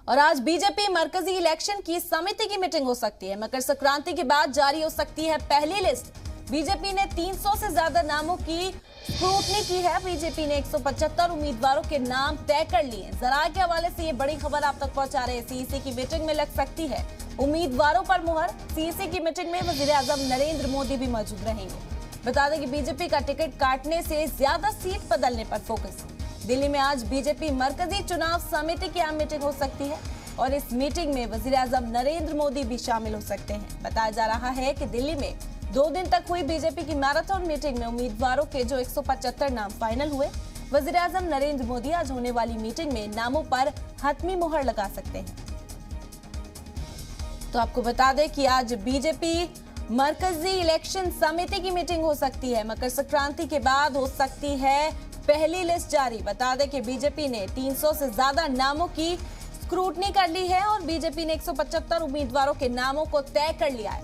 और आज बीजेपी मरकजी इलेक्शन की समिति की मीटिंग हो सकती है। मकर संक्रांति के बाद जारी हो सकती है पहली लिस्ट। बीजेपी ने 300 से ज्यादा नामों की स्क्रूटनी की है। बीजेपी ने 175 उम्मीदवारों के नाम तय कर लिए। जरा के हवाले से ये बड़ी खबर आप तक पहुंचा रहे हैं। सीईसी की मीटिंग में लग सकती है उम्मीदवारों पर मुहर। सीईसी की मीटिंग में वजीर-ए-आजम नरेंद्र मोदी भी मौजूद रहेंगे। बता दें कि बीजेपी का टिकट काटने से ज्यादा सीट बदलने पर फोकस। दिल्ली में आज बीजेपी मरकजी चुनाव समिति की आम मीटिंग हो सकती है और इस मीटिंग में वजीर-ए-आजम नरेंद्र मोदी भी शामिल हो सकते हैं। बताया जा रहा है कि दिल्ली में 2 दिन तक हुई बीजेपी की मैराथन मीटिंग में उम्मीदवारों के जो 175 नाम फाइनल हुए। वजीर-ए-आजम नरेंद्र मोदी आज होने वाली मीटिंग में नामों पर हतमी मुहर लगा सकते हैं। तो आपको बता दें कि आज बीजेपी मरकजी इलेक्शन समिति की मीटिंग हो सकती है। मकर संक्रांति के बाद हो सकती है पहली लिस्ट जारी। बता दें कि बीजेपी ने 300 से ज्यादा नामों की स्क्रूटनी कर ली है और बीजेपी ने 175 उम्मीदवारों के नामों को तय कर लिया है।